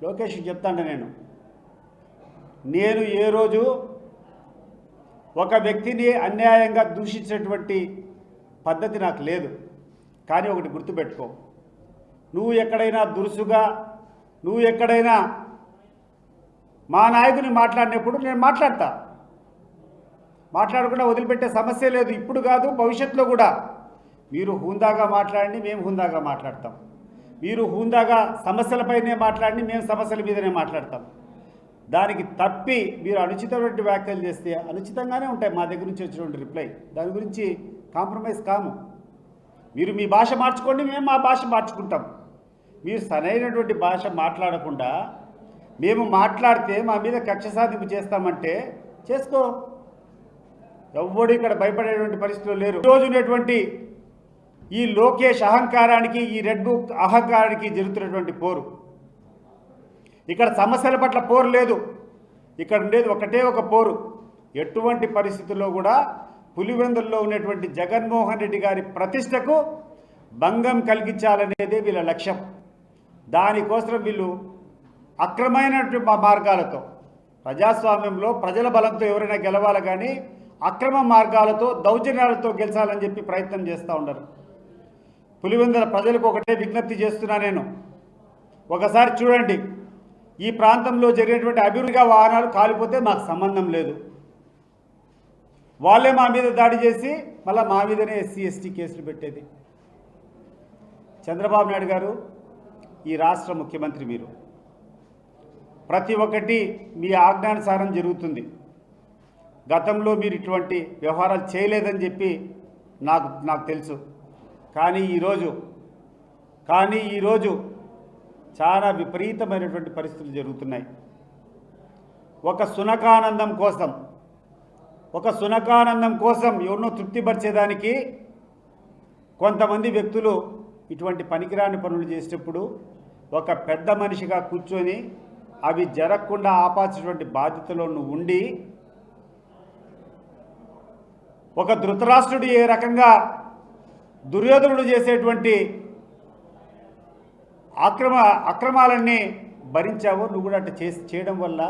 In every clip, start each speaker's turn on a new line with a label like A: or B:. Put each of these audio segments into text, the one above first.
A: లోకేష్కి చెప్తాను నేను ఏ రోజు ఒక వ్యక్తిని అన్యాయంగా దూషించేటువంటి పద్ధతి నాకు లేదు. కానీ ఒకటి గుర్తుపెట్టుకో, నువ్వు ఎక్కడైనా దురుసుగా నువ్వు ఎక్కడైనా మా నాయకుని మాట్లాడినప్పుడు నేను మాట్లాడకుండా వదిలిపెట్టే సమస్య లేదు. ఇప్పుడు కాదు, భవిష్యత్తులో కూడా మీరు హుందాగా మాట్లాడండి, మేము హుందాగా మాట్లాడతాం. మీరు హుందాగా సమస్యలపైనే మాట్లాడండి, మేము సమస్యల మీదనే మాట్లాడతాం. దానికి తప్పి మీరు అనుచితమైన వ్యాఖ్యలు చేస్తే అనుచితంగానే ఉంటాయి మా దగ్గర నుంచి వచ్చినటువంటి రిప్లై. దాని గురించి కాంప్రమైజ్ కాము. మీరు మీ భాష మార్చుకోండి, మేము మా భాష మార్చుకుంటాం. మీరు సరైనటువంటి భాష మాట్లాడకుండా మేము మాట్లాడితే మా మీద కక్ష సాధింపు చేస్తామంటే చేసుకో. ఎవ్వడు ఇక్కడ భయపడేటువంటి పరిస్థితులు లేరు. ఈరోజు ఉన్నటువంటి ఈ లోకేష్ అహంకారానికి, ఈ రెడ్ బుక్ అహంకారానికి జరుగుతున్నటువంటి పోరు. ఇక్కడ సమస్యల పట్ల పోరు లేదు. ఇక్కడ ఉండేది ఒకటే ఒక పోరు. ఎటువంటి పరిస్థితుల్లో కూడా పులివెందుల్లో ఉన్నటువంటి జగన్మోహన్ రెడ్డి గారి ప్రతిష్టకు భంగం కలిగించాలనేదే వీళ్ళ లక్ష్యం. దానికోసం వీళ్ళు అక్రమైనటువంటి మార్గాలతో, ప్రజాస్వామ్యంలో ప్రజల బలంతో ఎవరైనా గెలవాలి కానీ అక్రమ మార్గాలతో దౌర్జన్యాలతో గెలిచాలని చెప్పి ప్రయత్నం చేస్తూ ఉన్నారు. పులివెందుల ప్రజలకు ఒకటే విజ్ఞప్తి చేస్తున్నా నేను, ఒకసారి చూడండి, ఈ ప్రాంతంలో జరిగినటువంటి అభివృద్ధిగా వాహనాలు కాలిపోతే మాకు సంబంధం లేదు. వాళ్ళే మా మీద దాడి చేసి మళ్ళీ మా మీదనే ఎస్సీ ఎస్టీ కేసులు పెట్టేది. చంద్రబాబు నాయుడు గారు ఈ రాష్ట్ర ముఖ్యమంత్రి, మీరు ప్రతి ఒక్కటి మీ ఆజ్ఞానుసారం జరుగుతుంది. గతంలో మీరు ఇటువంటి వ్యవహారాలు చేయలేదని చెప్పి నాకు తెలుసు. కానీ ఈరోజు చాలా విపరీతమైనటువంటి పరిస్థితులు జరుగుతున్నాయి. ఒక సునకానందం కోసం ఎవరినో తృప్తిపరిచేదానికి కొంతమంది వ్యక్తులు ఇటువంటి పనికిరాని పనులు చేసేటప్పుడు ఒక పెద్ద మనిషిగా కూర్చొని అవి జరగకుండా ఆపాల్సినటువంటి బాధ్యతలో నువ్వు ఉండి, ఒక ధృతరాష్ట్రుడు ఏ రకంగా దుర్యోధనుడు చేసేటువంటి అక్రమాలన్నీ భరించావో నువ్వు కూడా అట్లా చేయడం వల్ల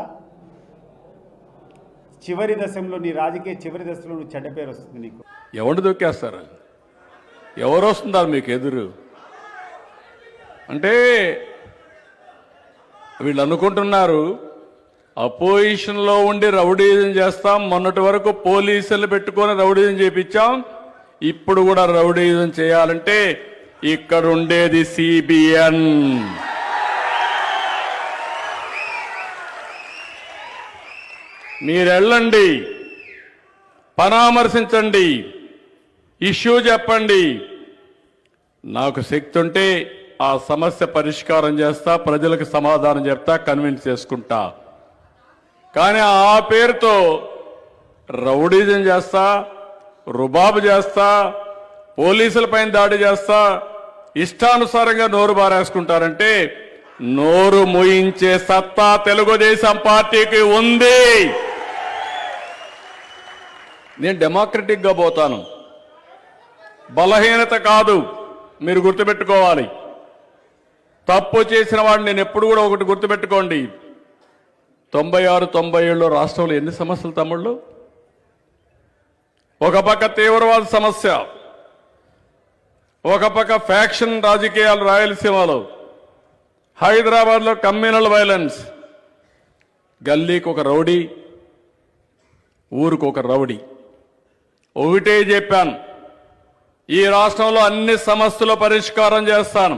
A: చివరి దశలో, నీ రాజకీయ చివరి దశలో నువ్వు చెడ్డ పేరు వస్తుంది. నీకు
B: ఎవరిని దొక్కేస్తారు? ఎవరు వస్తున్నారు మీకు ఎదురు? అంటే వీళ్ళు అనుకుంటున్నారు అపోజిషన్లో ఉండి రౌడీజం చేస్తాం, మొన్నటి వరకు పోలీసులు పెట్టుకొని రౌడీజం చేయించాం, ఇప్పుడు కూడా రౌడీజం చేయాలంటే ఇక్కడ ఉండేది సిబిఎన్. మీరెళ్ళండి, పరామర్శించండి, ఇష్యూ చెప్పండి. నాకు శక్తి ఉంటే ఆ సమస్య పరిష్కారం చేస్తా, ప్రజలకు సమాధానం చెప్తా, కన్విన్స్ చేసుకుంటా. కానీ ఆ పేరుతో రౌడీజం చేస్తా, రుబాబు చేస్తా, పోలీసులపైన దాడి చేస్తా, ఇష్టానుసారంగా నోరు బారేసుకుంటారంటే నోరు మూయించే సత్తా తెలుగుదేశం పార్టీకి ఉంది. నేను డెమోక్రటిక్గా పోతాను, బలహీనత కాదు. మీరు గుర్తుపెట్టుకోవాలి. తప్పు చేసిన వాడిని నేను ఎప్పుడు కూడా ఒకటి గుర్తుపెట్టుకోండి, 96, 97లో రాష్ట్రంలో ఎన్ని సమస్యలు తమ్ముళ్ళు? ఒక పక్క తీవ్రవాద సమస్య, ఒక పక్క ఫ్యాక్షన్ రాజకీయాలు రాయలసీమలో, హైదరాబాద్లో కమ్యూనల్ వైలెన్స్, గల్లీకి ఒక రౌడీ, ఊరికి ఒక రౌడీ. ఒకటే చెప్పాను, ఈ రాష్ట్రంలో అన్ని సమస్యలు పరిష్కారం చేస్తాను.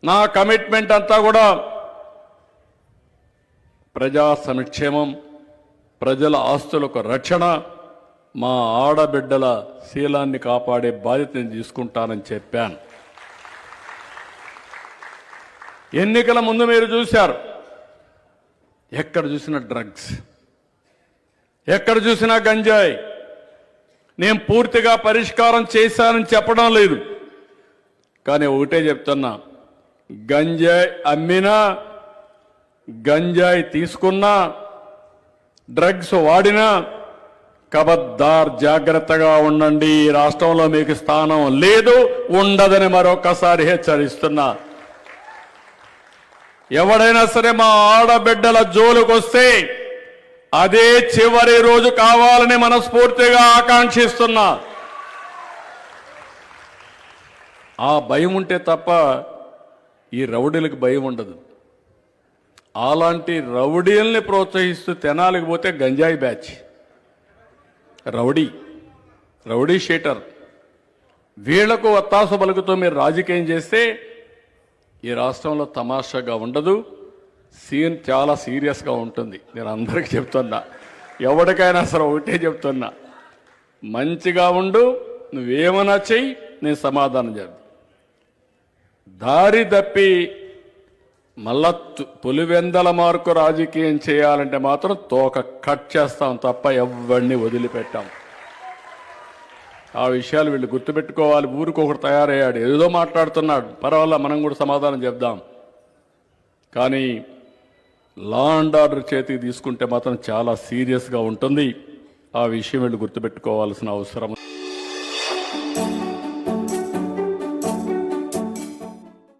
B: నా కమిట్మెంట్ అంతా కూడా ప్రజా సంక్షేమం, ప్రజల ఆస్తులకు రక్షణ, మా ఆడబిడ్డల శీలాన్ని కాపాడే బాధ్యత నేను తీసుకుంటానని చెప్పాను. ఎన్నికల ముందు మీరు చూశారు, ఎక్కడ చూసినా డ్రగ్స్, ఎక్కడ చూసినా గంజాయి. నేను పూర్తిగా పరిష్కారం చేశానని చెప్పడం లేదు, కానీ ఒకటే చెప్తున్నా, గంజాయి అమ్మినా, గంజాయి తీసుకున్నా, డ్రగ్స్ వాడినా కబద్దార్ జాగ్రత్తగా ఉండండి. ఈ రాష్ట్రంలో మీకు స్థానం లేదు, ఉండదని మరొకసారి హెచ్చరిస్తున్నా. ఎవడైనా సరే మా ఆడబిడ్డల జోలుకొస్తే అదే చివరి రోజు కావాలని మనస్ఫూర్తిగా ఆకాంక్షిస్తున్నా. ఆ భయం ఉంటే తప్ప ఈ రౌడీలకు భయం ఉండదు. అలాంటి రౌడీల్ని ప్రోత్సహిస్తూ తెనాలికి పోతే గంజాయి బ్యాచ్, రౌడీ షీటర్, వీళ్లకు ఒత్తాసు పలుకుతూ మీరు రాజకీయం చేస్తే ఈ రాష్ట్రంలో తమాషాగా ఉండదు. సీన్ చాలా సీరియస్గా ఉంటుంది. నేను అందరికీ చెప్తున్నా, ఎవరికైనా సరే ఒకటే చెప్తున్నా, మంచిగా ఉండు, నువ్వేమన్నా చెయ్యి, నేను సమాధానం చెప్తా. దారి తప్పి మళ్ళా పులివెందల మార్కు రాజకీయం చేయాలంటే మాత్రం తోక కట్ చేస్తాం తప్ప ఎవరిని వదిలిపెట్టాం. ఆ విషయాలు వీళ్ళు గుర్తుపెట్టుకోవాలి. ఊరికొకటి తయారయ్యాడు, ఏదో మాట్లాడుతున్నాడు, పర్వాలా మనం కూడా సమాధానం చెప్దాం. కానీ లా అండ్ ఆర్డర్ చేతికి తీసుకుంటే మాత్రం చాలా సీరియస్గా ఉంటుంది. ఆ విషయం వీళ్ళు గుర్తుపెట్టుకోవాల్సిన అవసరం.